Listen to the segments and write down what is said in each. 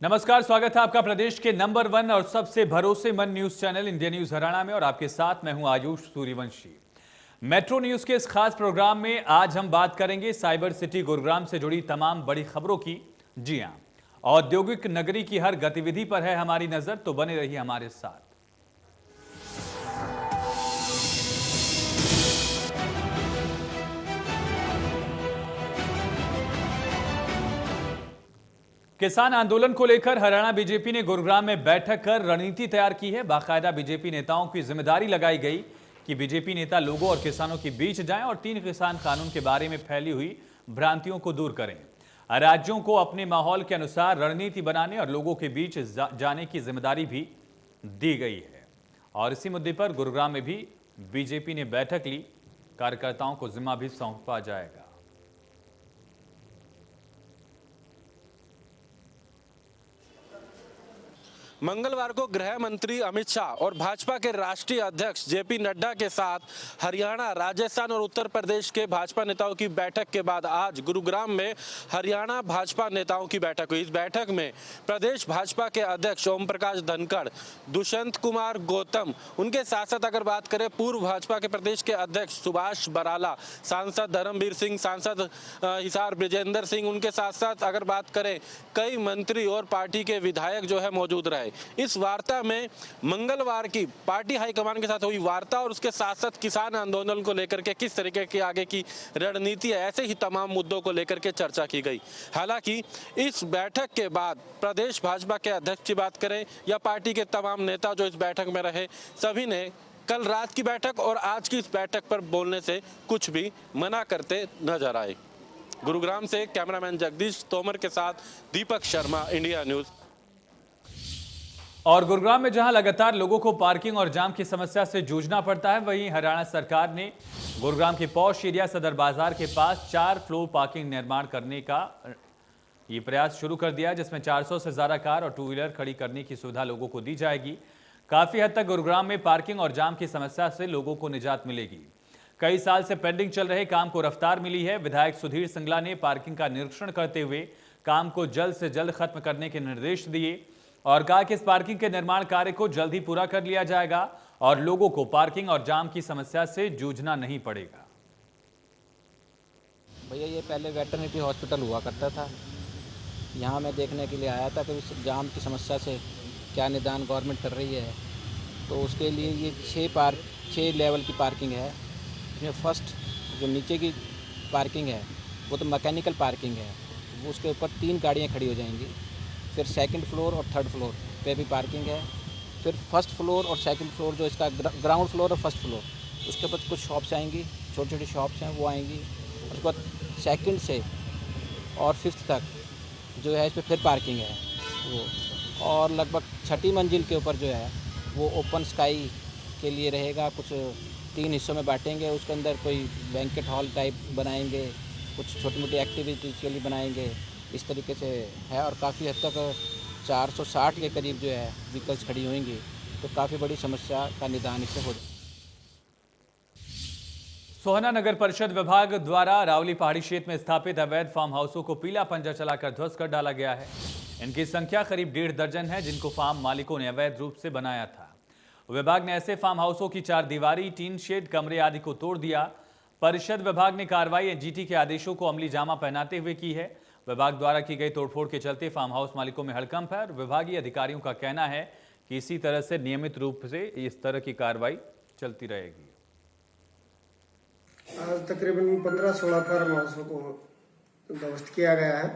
नमस्कार, स्वागत है आपका प्रदेश के नंबर 1 और सबसे भरोसेमंद news channel India news Haryana में। और आपके साथ मैं हूं आयुष सूर्यवंशी। मेट्रो न्यूज के इस खास प्रोग्राम में आज हम बात करेंगे साइबर सिटी गुरुग्राम से जुड़ी तमाम बड़ी खबरों की। जी हां, औद्योगिक नगरी की हर गतिविधि पर है हमारी नजर, तो बने रहिए हमारे साथ। किसान आंदोलन को लेकर हरियाणा बीजेपी ने गुरुग्राम में बैठक कर रणनीति तैयार की है। बाकायदा बीजेपी नेताओं की जिम्मेदारी लगाई गई कि बीजेपी नेता लोगों और किसानों के बीच जाएं और 3 किसान कानून के बारे में फैली हुई भ्रांतियों को दूर करें। राज्यों को अपने माहौल के अनुसार रणनीति बनाने और लोगों के बीच जाने की जिम्मेदारी भी दी गई है। और इसी मुद्दे पर गुरुग्राम में भी बीजेपी ने बैठक ली। कार्यकर्ताओं को जिम्मा भी सौंपा जाएगा। मंगलवार को गृह मंत्री अमित शाह और भाजपा के राष्ट्रीय अध्यक्ष जेपी नड्डा के साथ हरियाणा, राजस्थान और उत्तर प्रदेश के भाजपा नेताओं की बैठक के बाद आज गुरुग्राम में हरियाणा भाजपा नेताओं की बैठक हुई। इस बैठक में प्रदेश भाजपा के अध्यक्ष ओम प्रकाश धनखड़, दुष्यंत कुमार गौतम, उनके साथ साथ अगर बात करें पूर्व भाजपा के प्रदेश के अध्यक्ष सुभाष बराला, सांसद धर्मवीर सिंह, सांसद हिसार ब्रिजेंद्र सिंह, उनके साथ साथ अगर बात करें कई मंत्री और पार्टी के विधायक जो है मौजूद रहे। इस वार्ता में मंगलवार की पार्टी हाईकमान के साथ हुई वार्ता और उसके साथ साथ किसान आंदोलन को लेकर के किस तरीके की आगे की रणनीति है, ऐसे ही तमाम मुद्दों को लेकर के चर्चा की गई। हालांकि इस बैठक के बाद प्रदेश भाजपा के अध्यक्ष की बात करें या पार्टी के तमाम नेता जो इस बैठक में रहे, सभी ने कल रात की बैठक और आज की इस बैठक पर बोलने से कुछ भी मना करते नजर आए। गुरुग्राम से कैमरामैन जगदीश तोमर के साथ दीपक शर्मा, इंडिया न्यूज। और गुरुग्राम में जहां लगातार लोगों को पार्किंग और जाम की समस्या से जूझना पड़ता है, वहीं हरियाणा सरकार ने गुरुग्राम के पॉश एरिया सदर बाजार के पास 4 फ्लोर पार्किंग निर्माण करने का ये प्रयास शुरू कर दिया है, जिसमें 400 से ज्यादा कार और 2 व्हीलर खड़ी करने की सुविधा लोगों को दी जाएगी। काफी हद तक गुरुग्राम में पार्किंग और जाम की समस्या से लोगों को निजात मिलेगी। कई साल से पेंडिंग चल रहे काम को रफ्तार मिली है। विधायक सुधीर सिंगला ने पार्किंग का निरीक्षण करते हुए काम को जल्द से जल्द खत्म करने के निर्देश दिए और कहा कि इस पार्किंग के निर्माण कार्य को जल्द ही पूरा कर लिया जाएगा और लोगों को पार्किंग और जाम की समस्या से जूझना नहीं पड़ेगा। भैया ये पहले वेटरनिटी हॉस्पिटल हुआ करता था, यहाँ मैं देखने के लिए आया था कि इस जाम की समस्या से क्या निदान गवर्नमेंट कर रही है। तो उसके लिए ये 6 लेवल की पार्किंग है। इसमें फर्स्ट जो नीचे की पार्किंग है वो तो मैकेनिकल पार्किंग है, वो उसके ऊपर 3 गाड़ियाँ खड़ी हो जाएंगी। फिर सेकंड फ्लोर और थर्ड फ्लोर पे भी पार्किंग है। फिर फर्स्ट फ्लोर और सेकंड फ्लोर जो इसका ग्राउंड फ्लोर और फर्स्ट फ्लोर, उसके ऊपर कुछ शॉप्स आएंगी, छोटी छोटी शॉप्स हैं वो आएंगी। उसके बाद सेकंड से और 5th तक जो है इस पर फिर पार्किंग है वो। और लगभग 6ठी मंजिल के ऊपर जो है वो ओपन स्काई के लिए रहेगा। कुछ 3 हिस्सों में बांटेंगे, उसके अंदर कोई बैंकेट हॉल टाइप बनाएंगे, कुछ छोटी मोटी एक्टिविटीज़ के लिए बनाएंगे, इस तरीके से है। और काफ़ी हद तक 460 के करीब जो है व्हीकल्स खड़ी होंगी, तो काफ़ी बड़ी समस्या का निदान इससे हो जाए। सोहना नगर परिषद विभाग द्वारा रावली पहाड़ी क्षेत्र में स्थापित अवैध फार्म हाउसों को पीला पंजा चलाकर ध्वस्त कर डाला गया है। इनकी संख्या करीब 1.5 दर्जन है, जिनको फार्म मालिकों ने अवैध रूप से बनाया था। विभाग ने ऐसे फार्म हाउसों की 4 दीवारी, टीन शेड, कमरे आदि को तोड़ दिया। परिषद विभाग ने कार्रवाई एनजीटी के आदेशों को अमली जामा पहनाते हुए की है। विभाग द्वारा की गई तोड़फोड़ के चलते फार्म हाउस मालिकों में हड़कंप है और विभागीय अधिकारियों का कहना है कि इसी तरह से नियमित रूप से इस तरह की कार्रवाई चलती रहेगी। आज तकरीबन 15-16 फार्म हाउसों को ध्वस्त किया गया है।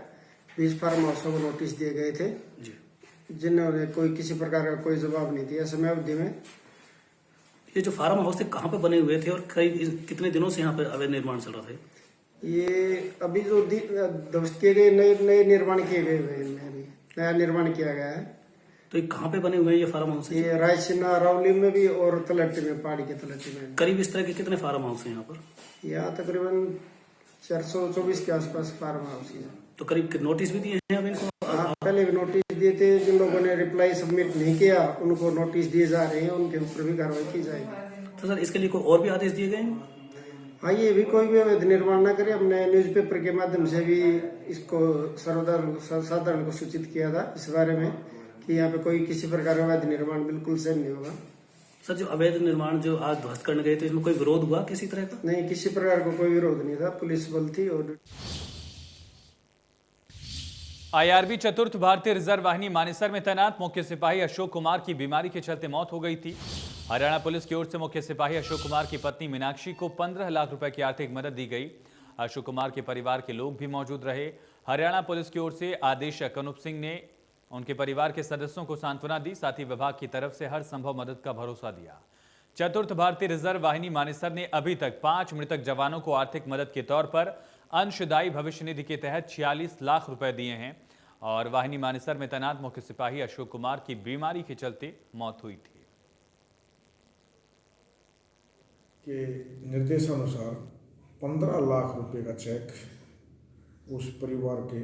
20 फार्म हाउसों को नोटिस दिए गए थे, जिन्होंने कोई किसी प्रकार का कोई जवाब नहीं दिया समय अवधि में। ये जो फार्म हाउस थे कहाँ पे बने हुए थे और कितने दिनों से यहाँ पे अवैध निर्माण चल रहा था? ये अभी जो ध्वस्त किए गए नए निर्माण किए गए हुए हैं, अभी नया निर्माण किया गया है। तो ये कहाँ पे बने हुए हैं ये फार्म हाउस? ये रायसीना, रावली में भी और तलट्टी में, पहाड़ी के तलट्टी में। करीब इस तरह के कितने फार्म हाउस हैं यहाँ पर? यहाँ तकरीबन 424 के आसपास फार्म हाउस है। तो करीब नोटिस भी दिए हैं अब इनको? हाँ, पहले भी नोटिस दिए थे। जिन लोगों ने रिप्लाई सबमिट नहीं किया उनको नोटिस दिए जा रहे हैं, उनके ऊपर भी कार्रवाई की जाएगी। तो सर इसके लिए कोई और भी आदेश दिए गए हैं? हाँ, ये भी कोई भी अवैध निर्माण ना करे। हमने न्यूज़पेपर के माध्यम से भी इसको सर्वसाधारण को सूचित किया था इस बारे में कि यहाँ पे कोई किसी प्रकार का अवैध निर्माण बिल्कुल सहन नहीं होगा। सर, जो अवैध निर्माण जो आज ध्वस्त करने गए थे, इसमें कोई विरोध हुआ किसी तरह का? नहीं, किसी प्रकार का कोई विरोध नहीं था। पुलिस बल थी और आईआरबी चतुर्थ भारतीय रिजर्व वाहिनी मानेसर में तैनात मुख्य सिपाही अशोक कुमार की बीमारी के चलते मौत हो गई थी। हरियाणा पुलिस की ओर से मुख्य सिपाही अशोक कुमार की पत्नी मीनाक्षी को 15 लाख रुपए की आर्थिक मदद दी गई। अशोक कुमार के परिवार के लोग भी मौजूद रहे। हरियाणा पुलिस की ओर से आदेशक अनूप सिंह ने उनके परिवार के सदस्यों को सांत्वना दी, साथ ही विभाग की तरफ से हर संभव मदद का भरोसा दिया। चतुर्थ भारतीय रिजर्व वाहिनी मानेसर ने अभी तक 5 मृतक जवानों को आर्थिक मदद के तौर पर अंशदायी भविष्य निधि के तहत 46 लाख रुपए दिए हैं और वाहिनी मानेसर में तैनात मुख्य सिपाही अशोक कुमार की बीमारी के चलते मौत हुई थी। के निर्देशानुसार 15 लाख रुपए का चेक उस परिवार के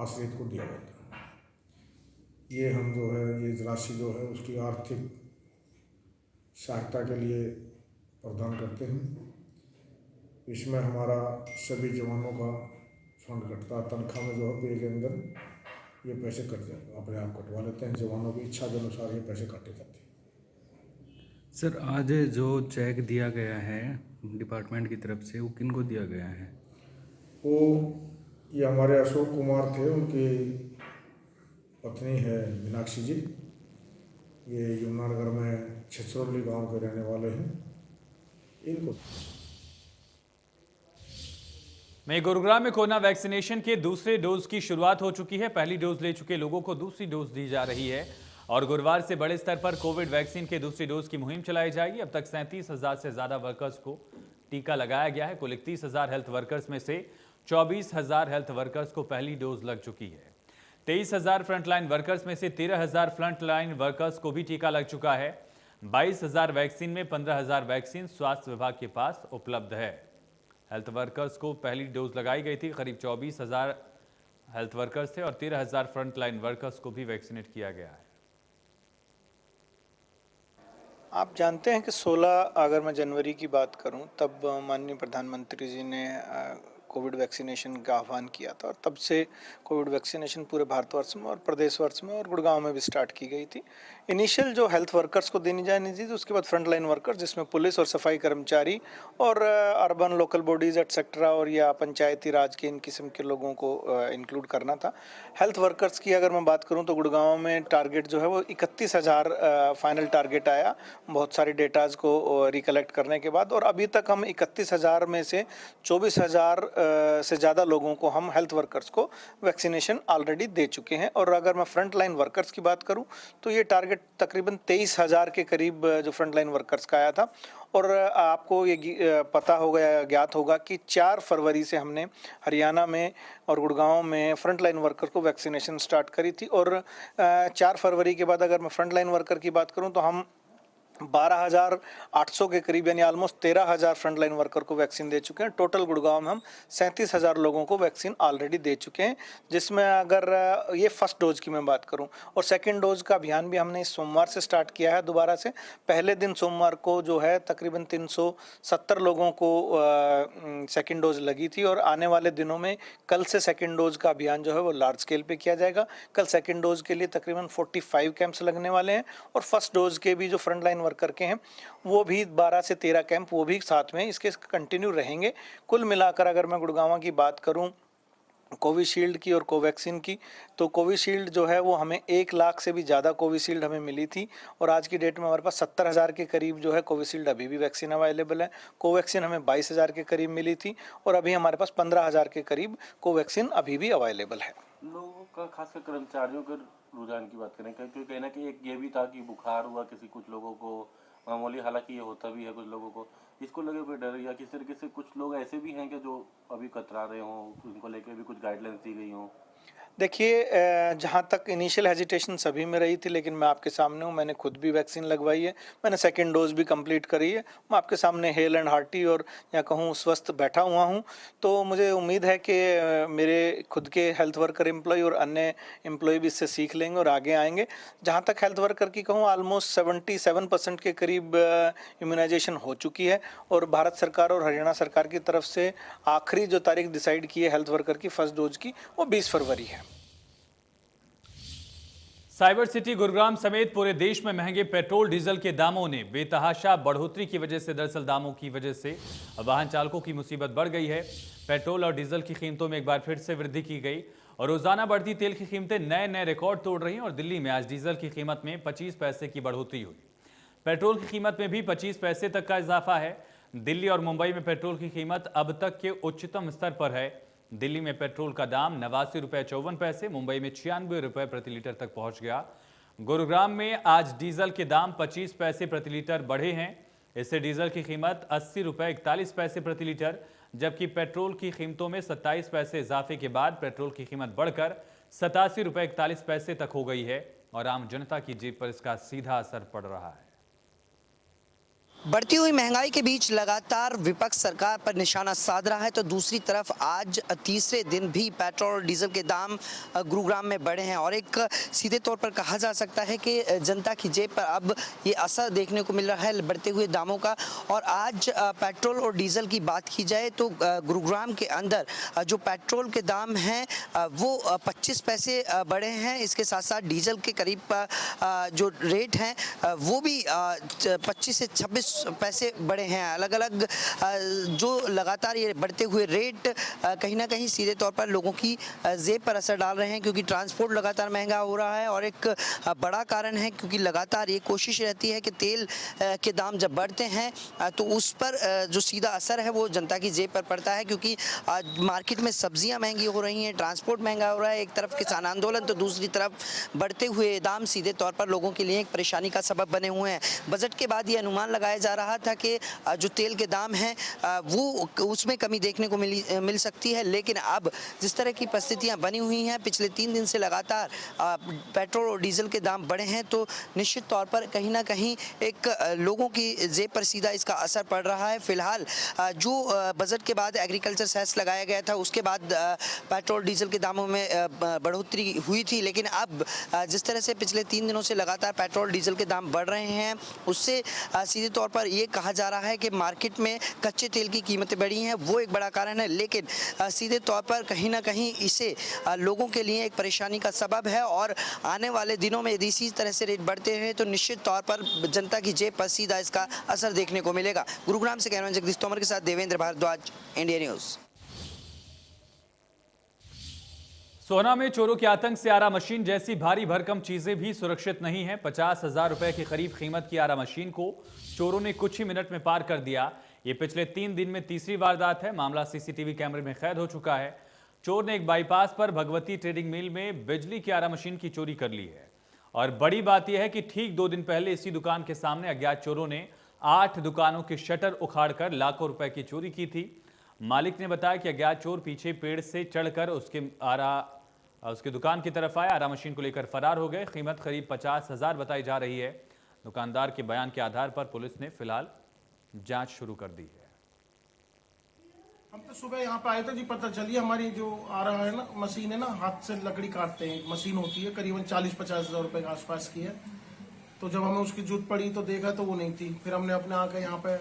आश्रित को दिया गया। ये हम जो है ये राशि जो है उसकी आर्थिक सहायता के लिए प्रदान करते हैं। इसमें हमारा सभी जवानों का फंड कटता है। तनख्वाह में जो है पे के अंदर ये पैसे कट जाते, अपने आप कटवा लेते हैं। जवानों की इच्छा के अनुसार ये पैसे काटे जाते हैं। सर, आज जो चेक दिया गया है डिपार्टमेंट की तरफ से, वो किन को दिया गया है? वो ये हमारे अशोक कुमार थे, उनकी पत्नी है मीनाक्षी जी। ये यमुनानगर में छछरौली गांव के रहने वाले हैं। इनको गुरुग्राम में कोरोना वैक्सीनेशन के दूसरे डोज की शुरुआत हो चुकी है। पहली डोज ले चुके लोगों को दूसरी डोज दी जा रही है और गुरुवार से बड़े स्तर पर कोविड वैक्सीन के दूसरी डोज की मुहिम चलाई जाएगी। अब तक 37,000 से ज्यादा वर्कर्स को टीका लगाया गया है। कुल 31,000 हेल्थ वर्कर्स में से 24,000 हेल्थ वर्कर्स को पहली डोज लग चुकी है। 23,000 फ्रंटलाइन वर्कर्स में से 13,000 फ्रंटलाइन वर्कर्स को भी टीका लग चुका है। 22,000 वैक्सीन में 15,000 वैक्सीन स्वास्थ्य विभाग के पास उपलब्ध है। हेल्थ वर्कर्स को पहली डोज लगाई गई थी। करीब 24,000 हेल्थ वर्कर्स थे और 13,000 फ्रंटलाइन वर्कर्स को भी वैक्सीनेट किया गया है। आप जानते हैं कि 16 अगर मैं जनवरी की बात करूं, तब माननीय प्रधानमंत्री जी ने कोविड वैक्सीनेशन का आह्वान किया था और तब से कोविड वैक्सीनेशन पूरे भारतवर्ष में और प्रदेशवर्ष में और गुड़गांव में भी स्टार्ट की गई थी। इनिशियल जो हेल्थ वर्कर्स को देनी जानी थी, तो उसके बाद फ्रंटलाइन वर्कर्स जिसमें पुलिस और सफाई कर्मचारी और अर्बन लोकल बॉडीज एटसेट्रा और या पंचायती राज के इन किस्म के लोगों को इंक्लूड करना था। हेल्थ वर्कर्स की अगर मैं बात करूं तो गुड़गांव में टारगेट जो है वो 31,000 फाइनल टारगेट आया बहुत सारे डेटाज को रिकलेक्ट करने के बाद, और अभी तक हम 31,000 में से 24,000 से ज़्यादा लोगों को हम हेल्थ वर्कर्स को वैक्सीनेशन ऑलरेडी दे चुके हैं। और अगर मैं फ्रंट लाइन वर्कर्स की बात करूं तो ये टारगेट तकरीबन 23,000 के करीब जो फ्रंट लाइन वर्कर्स का आया था। और आपको ये पता होगा या ज्ञात होगा कि 4 फरवरी से हमने हरियाणा में और गुड़गांव में फ्रंट लाइन वर्कर को वैक्सीनेशन स्टार्ट करी थी। और 4 फरवरी के बाद अगर मैं फ्रंट लाइन वर्कर की बात करूं तो हम 12,800 के करीब यानी ऑलमोस्ट 13,000 फ्रंटलाइन वर्कर को वैक्सीन दे चुके हैं। टोटल गुड़गांव में हम 37,000 लोगों को वैक्सीन ऑलरेडी दे चुके हैं, जिसमें अगर ये फर्स्ट डोज की मैं बात करूं, और सेकंड डोज का अभियान भी हमने इस सोमवार से स्टार्ट किया है दोबारा से। पहले दिन सोमवार को जो है तकरीबन 370 लोगों को सेकंड डोज लगी थी और आने वाले दिनों में कल से सेकंड डोज का अभियान जो है वो लार्ज स्केल पे किया जाएगा। कल सेकंड डोज के लिए तकरीबन 45 कैंप्स लगने वाले हैं और फर्स्ट डोज के भी जो फ्रंट लाइन वर्कर के हैं वो भी 12 से 13 कैंप वो भी साथ में इसके कंटिन्यू रहेंगे। कुल मिलाकर अगर मैं गुड़गांव की बात करूं कोविशील्ड की और कोवैक्सीन की, तो कोविशील्ड जो है वो हमें 1 लाख से भी ज़्यादा कोविशील्ड हमें मिली थी और आज की डेट में हमारे पास 70,000 के करीब जो है कोविशील्ड अभी भी वैक्सीन अवेलेबल है। कोवैक्सीन हमें 22,000 के करीब मिली थी और अभी हमारे पास 15,000 के करीब कोवैक्सीन अभी भी अवेलेबल है। लोगों का खासकर कर्मचारियों के रुझान की बात करें, क्योंकि कहना कि एक ये भी था कि बुखार हुआ कुछ लोगों को मामूली, हालांकि ये होता भी है कुछ लोगों को, इसको लगे कोई डर या किस तरीके से कुछ लोग ऐसे भी हैं कि जो अभी कतरा रहे हों, उनको लेके भी कुछ गाइडलाइंस दी गई हों? देखिए, जहाँ तक इनिशियल हेजिटेशन सभी में रही थी, लेकिन मैं आपके सामने हूँ। मैंने खुद भी वैक्सीन लगवाई है, मैंने सेकंड डोज भी कंप्लीट करी है। मैं आपके सामने हेल एंड हार्टी और या कहूँ स्वस्थ बैठा हुआ हूँ। तो मुझे उम्मीद है कि मेरे खुद के हेल्थ वर्कर एम्प्लॉय और अन्य एम्प्लॉय भी इससे सीख लेंगे और आगे आएंगे। जहाँ तक हेल्थ वर्कर की कहूँ, ऑलमोस्ट 77% के करीब इम्यूनाइजेशन हो चुकी है और भारत सरकार और हरियाणा सरकार की तरफ से आखिरी जो तारीख डिसाइड की है हेल्थ वर्कर की फर्स्ट डोज की, वो 20 फरवरी है। साइबर सिटी गुरुग्राम समेत पूरे देश में महंगे पेट्रोल डीजल के दामों ने बेतहाशा बढ़ोतरी की वजह से दरअसल दामों की वजह से वाहन चालकों की मुसीबत बढ़ गई है। पेट्रोल और डीजल की कीमतों में एक बार फिर से वृद्धि की गई और रोजाना बढ़ती तेल की कीमतें नए नए रिकॉर्ड तोड़ रही हैं और दिल्ली में आज डीजल की कीमत में 25 पैसे की बढ़ोतरी हुई। पेट्रोल की कीमत में भी 25 पैसे तक का इजाफा है। दिल्ली और मुंबई में पेट्रोल की कीमत अब तक के उच्चतम स्तर पर है। दिल्ली में पेट्रोल का दाम 89 रुपये 54 पैसे, मुंबई में 96 रुपये प्रति लीटर तक पहुंच गया। गुरुग्राम में आज डीजल के दाम 25 पैसे प्रति लीटर बढ़े हैं। इससे डीजल की कीमत 80 रुपये 41 पैसे प्रति लीटर, जबकि पेट्रोल की कीमतों में 27 पैसे इजाफे के बाद पेट्रोल की कीमत बढ़कर 87 रुपये 41 पैसे तक हो गई है और आम जनता की जेब पर इसका सीधा असर पड़ रहा है। बढ़ती हुई महंगाई के बीच लगातार विपक्ष सरकार पर निशाना साध रहा है, तो दूसरी तरफ आज तीसरे दिन भी पेट्रोल और डीजल के दाम गुरुग्राम में बढ़े हैं और एक सीधे तौर पर कहा जा सकता है कि जनता की जेब पर अब ये असर देखने को मिल रहा है बढ़ते हुए दामों का। और आज पेट्रोल और डीजल की बात की जाए तो गुरुग्राम के अंदर जो पेट्रोल के दाम हैं वो 25 पैसे बढ़े हैं। इसके साथ साथ डीजल के करीब जो रेट हैं वो भी 25 से 26 पैसे बढ़े हैं। अलग अलग जो लगातार ये बढ़ते हुए रेट कहीं ना कहीं सीधे तौर पर लोगों की जेब पर असर डाल रहे हैं, क्योंकि ट्रांसपोर्ट लगातार महंगा हो रहा है और एक बड़ा कारण है क्योंकि लगातार ये कोशिश रहती है कि तेल के दाम जब बढ़ते हैं तो उस पर जो सीधा असर है वो जनता की जेब पर पड़ता है, क्योंकि मार्केट में सब्जियां महंगी हो रही हैं, ट्रांसपोर्ट महंगा हो रहा है। एक तरफ किसान आंदोलन तो दूसरी तरफ बढ़ते हुए दाम सीधे तौर पर लोगों के लिए एक परेशानी का सबब बने हुए हैं। बजट के बाद ये अनुमान लगाया जा रहा था कि जो तेल के दाम हैं वो उसमें कमी देखने को मिल सकती है, लेकिन अब जिस तरह की परिस्थितियां बनी हुई हैं, पिछले 3 दिन से लगातार पेट्रोल और डीजल के दाम बढ़े हैं, तो निश्चित तौर पर कहीं ना कहीं एक लोगों की जेब पर सीधा इसका असर पड़ रहा है। फिलहाल जो बजट के बाद एग्रीकल्चर सेस लगाया गया था उसके बाद पेट्रोल डीजल के दामों में बढ़ोतरी हुई थी, लेकिन अब जिस तरह से पिछले 3 दिनों से लगातार पेट्रोल डीजल के दाम बढ़ रहे हैं उससे सीधे तौर पर ये कहा जा रहा है कि मार्केट में कच्चे तेल की कीमतें बढ़ी हैं, वो एक बड़ा कारण है, लेकिन सीधे तौर पर कहीं ना कहीं इसे लोगों के लिए एक परेशानी का सबब है और आने वाले दिनों में यदि इसी तरह से रेट बढ़ते हैं तो निश्चित तौर पर जनता की जेब पर सीधा इसका असर देखने को मिलेगा। गुरुग्राम से कैमरामैन जगदीश तोमर के साथ देवेंद्र भारद्वाज, इंडिया न्यूज। सोना में चोरों के आतंक से आरा मशीन जैसी भारी भरकम चीजें भी सुरक्षित नहीं है। 50,000 रुपए के करीब कीमत की आरा मशीन को चोरों ने कुछ ही मिनट में पार कर दिया। ये पिछले 3 दिन में तीसरी वारदात है। मामला सीसीटीवी कैमरे में कैद हो चुका है। चोर ने एक बाईपास पर भगवती ट्रेडिंग मिल में बिजली की आरा मशीन की चोरी कर ली है और बड़ी बात यह है कि ठीक 2 दिन पहले इसी दुकान के सामने अज्ञात चोरों ने 8 दुकानों के शटर उखाड़कर लाखों रुपए की चोरी की थी। मालिक ने बताया कि अज्ञात चोर पीछे पेड़ से चढ़कर उसके दुकान की तरफ आए, आरा मशीन को लेकर फरार हो गए। कीमत करीब 50,000 बताई जा रही है। दुकानदार के बयान के आधार पर पुलिस ने फिलहाल जांच शुरू कर दी है। हम तो सुबह यहाँ पे आए थे जी, पता चली हमारी जो आ रहा है ना मशीन है ना, हाथ से लकड़ी काटते हैं, मशीन होती है करीबन 40-50 हज़ार रुपए के आसपास की है। तो जब हमें उसकी जरूरत पड़ी तो देखा तो वो नहीं थी। फिर हमने अपने आके यहाँ पे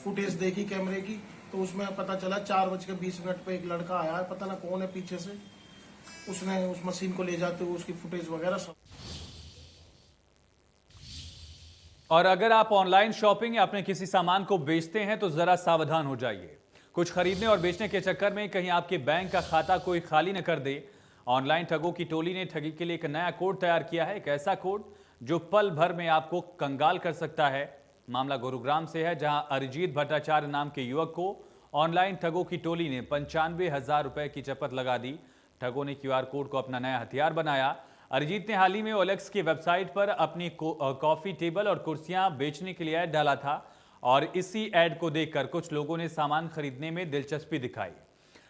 फुटेज देखी कैमरे की, तो उसमें पता चला 4:20 पे एक लड़का आया है, पता ना कौन है, पीछे से उसने उस मशीन को ले जाते हुए उसकी फुटेज वगैरह सब। और अगर आप ऑनलाइन शॉपिंग या अपने किसी सामान को बेचते हैं तो जरा सावधान हो जाइए। कुछ खरीदने और बेचने के चक्कर में कहीं आपके बैंक का खाता कोई खाली न कर दे। ऑनलाइन ठगों की टोली ने ठगी के लिए एक नया कोड तैयार किया है, एक ऐसा कोड जो पल भर में आपको कंगाल कर सकता है। मामला गुरुग्राम से है, जहां अरिजीत भट्टाचार्य नाम के युवक को ऑनलाइन ठगों की टोली ने 95,000 रुपए की चपत लगा दी। ठगों ने क्यूआर कोड को अपना नया हथियार बनाया। अरिजीत ने हाल ही में ओएलएक्स की वेबसाइट पर अपनी कॉफी टेबल और कुर्सियां बेचने के लिए ऐड डाला था और इसी ऐड को देखकर कुछ लोगों ने सामान खरीदने में दिलचस्पी दिखाई।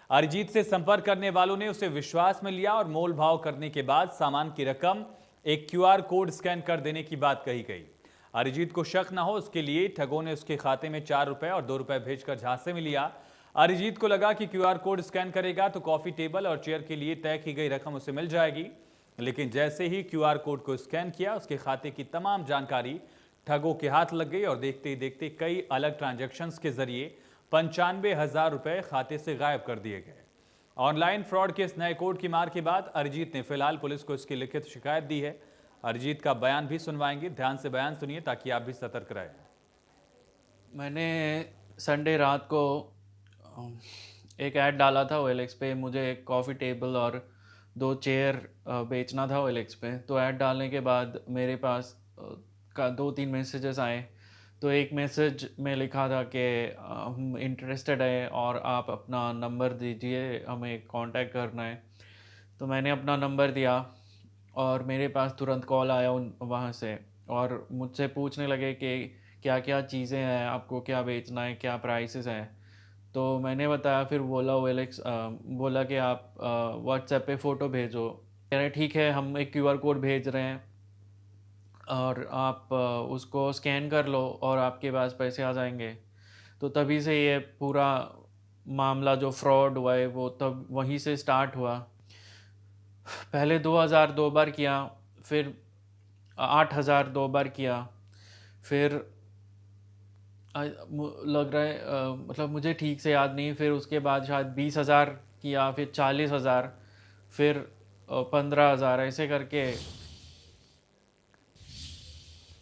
अरिजीत से संपर्क करने वालों ने उसे विश्वास में लिया और मोल भाव करने के बाद सामान की रकम एक QR कोड स्कैन कर देने की बात कही गई। अरिजीत को शक न हो उसके लिए ठगों ने उसके खाते में 4 रुपए और 2 रुपए भेजकर झांसे में लिया। अरिजीत को लगा कि QR कोड स्कैन करेगा तो कॉफी टेबल और चेयर के लिए तय की गई रकम उसे मिल जाएगी, लेकिन जैसे ही QR कोड को स्कैन किया उसके खाते की तमाम जानकारी ठगों के हाथ लग गई और देखते ही देखते कई अलग ट्रांजैक्शंस के जरिए 95,000 रुपए खाते से गायब कर दिए गए। ऑनलाइन फ्रॉड के इस नए कोड की मार के बाद अरिजीत ने फिलहाल पुलिस को इसकी लिखित शिकायत दी है। अरिजीत का बयान भी सुनवाएंगे, ध्यान से बयान सुनिए ताकि आप भी सतर्क रहें। मैंने संडे रात को एक ऐड डाला था OLX पे, मुझे एक कॉफ़ी टेबल और 2 चेयर बेचना था OLX पे। तो ऐड डालने के बाद मेरे पास 2-3 मैसेजेस आए। तो एक मैसेज में लिखा था कि हम इंटरेस्टेड है और आप अपना नंबर दीजिए, हमें कांटेक्ट करना है। तो मैंने अपना नंबर दिया और मेरे पास तुरंत कॉल आया वहाँ से और मुझसे पूछने लगे कि क्या क्या चीज़ें हैं, आपको क्या बेचना है, क्या प्राइसेस हैं। तो मैंने बताया, फिर बोला OLX बोला कि आप व्हाट्सएप पे फ़ोटो भेजो। कह रहे ठीक है, हम एक QR कोड भेज रहे हैं और आप उसको स्कैन कर लो और आपके पास पैसे आ जाएंगे। तो तभी से ये पूरा मामला जो फ्रॉड हुआ है वो तब वहीं से स्टार्ट हुआ। पहले 2,000 2 बार किया, फिर 8,000 2 बार किया, फिर लग रहा है मतलब मुझे ठीक से याद नहीं, फिर उसके बाद शायद 20,000 किया, फिर 40,000, फिर 15,000, ऐसे करके।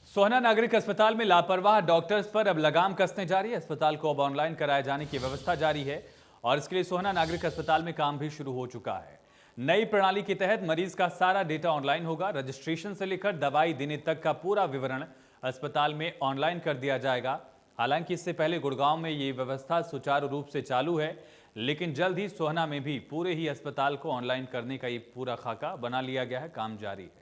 सोहना नागरिक अस्पताल में लापरवाह डॉक्टर्स पर अब लगाम कसने जारी है। अस्पताल को अब ऑनलाइन कराए जाने की व्यवस्था जारी है और इसके लिए सोहना नागरिक अस्पताल में काम भी शुरू हो चुका है। नई प्रणाली के तहत मरीज का सारा डेटा ऑनलाइन होगा। रजिस्ट्रेशन से लेकर दवाई देने तक का पूरा विवरण अस्पताल में ऑनलाइन कर दिया जाएगा। हालांकि इससे पहले गुड़गांव में ये व्यवस्था सुचारू रूप से चालू है, लेकिन जल्द ही सोहना में भी पूरे ही अस्पताल को ऑनलाइन करने का ये पूरा खाका बना लिया गया है। काम जारी है।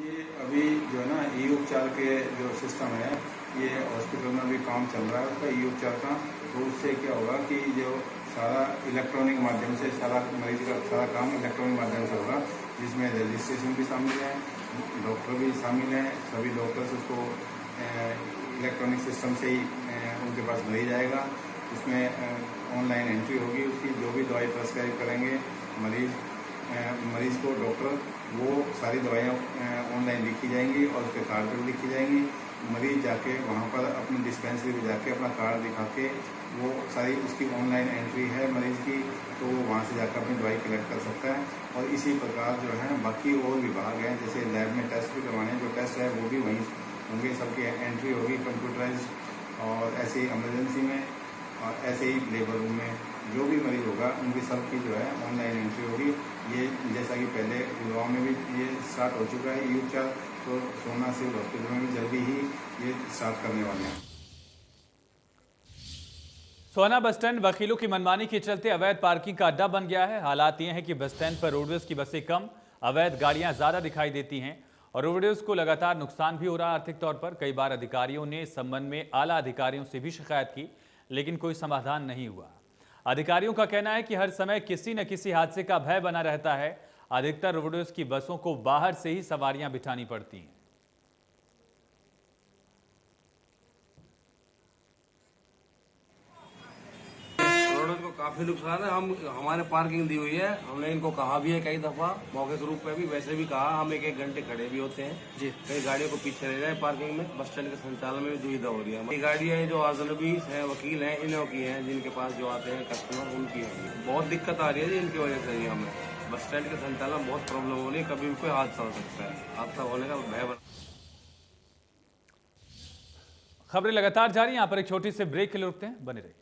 ये अभी जो है ना ई-उपचार के जो सिस्टम है, ये हॉस्पिटल में भी काम चल रहा है उसका ई-उपचार का। तो उससे क्या होगा कि जो सारा इलेक्ट्रॉनिक माध्यम से सारा मरीज का सारा काम इलेक्ट्रॉनिक माध्यम से होगा, जिसमें रजिस्ट्रेशन भी शामिल है, डॉक्टर भी शामिल हैं। सभी डॉक्टर्स उसको इलेक्ट्रॉनिक सिस्टम से ही उनके पास भेज जाएगा। उसमें ऑनलाइन एंट्री होगी उसकी, जो भी दवाई प्रेस्क्राइब करेंगे मरीज को डॉक्टर, वो सारी दवाइयाँ ऑनलाइन लिखी जाएंगी और उसके कार्ड पर लिखी जाएंगी। मरीज जाके वहाँ पर अपनी डिस्पेंसरी में जाके अपना कार्ड दिखा के वो सारी उसकी ऑनलाइन एंट्री है मरीज की, तो वो वहाँ से जाकर अपनी दवाई कलेक्ट कर सकता है। और इसी प्रकार जो है बाकी और विभाग हैं, जैसे लैब में टेस्ट भी करवाने, जो टेस्ट है वो भी वहीं होंगे, सबकी एंट्री होगी कंप्यूटराइज। और ऐसे ही इमरजेंसी में और ऐसे ही लेबर रूम में जो भी मरीज होगा उनकी सबकी जो है ऑनलाइन एंट्री होगी। ये जैसा कि पहले गुड़गांव में भी ये स्टार्ट हो चुका है ई-उपचार, तो सोहना सिविल हॉस्पिटल में भी जल्दी ही ये स्टार्ट करने वाले हैं। सोहना बस स्टैंड वकीलों की मनमानी के चलते अवैध पार्किंग का अड्डा बन गया है। हालात ये हैं कि बस स्टैंड पर रोडवेज की बसें कम, अवैध गाड़ियां ज्यादा दिखाई देती हैं और रोडवेज को लगातार नुकसान भी हो रहा है आर्थिक तौर पर। कई बार अधिकारियों ने इस संबंध में आला अधिकारियों से भी शिकायत की, लेकिन कोई समाधान नहीं हुआ। अधिकारियों का कहना है कि हर समय किसी न किसी हादसे का भय बना रहता है। अधिकतर रोडवेज की बसों को बाहर से ही सवारियां बिठानी पड़ती हैं। रोडवेज को काफी नुकसान है। हमारे पार्किंग दी हुई है, हमने इनको कहा भी है कई दफा, मौके के रूप में भी वैसे भी कहा। हम 1-1 घंटे खड़े भी होते हैं जी, कई गाड़ियों को पीछे रह जाए पार्किंग में। बस स्टैंड के संचालन में दुविधा हो रही है। ये गाड़ियां जो अजनबी हैं, वकील हैं, इन्हों की हैं, जिनके पास जो आते हैं कस्टमर, उनकी है। बहुत दिक्कत आ रही है जी इनकी वजह से। हमें बस स्टैंड के संचालन में बहुत प्रॉब्लम हो रही है, कभी भी कोई हादसा हो सकता है। हादसा होने का भय। खबरें लगातार जारी, यहाँ पर एक छोटी सी ब्रेक के लिए रुकते हैं, बने रहिए।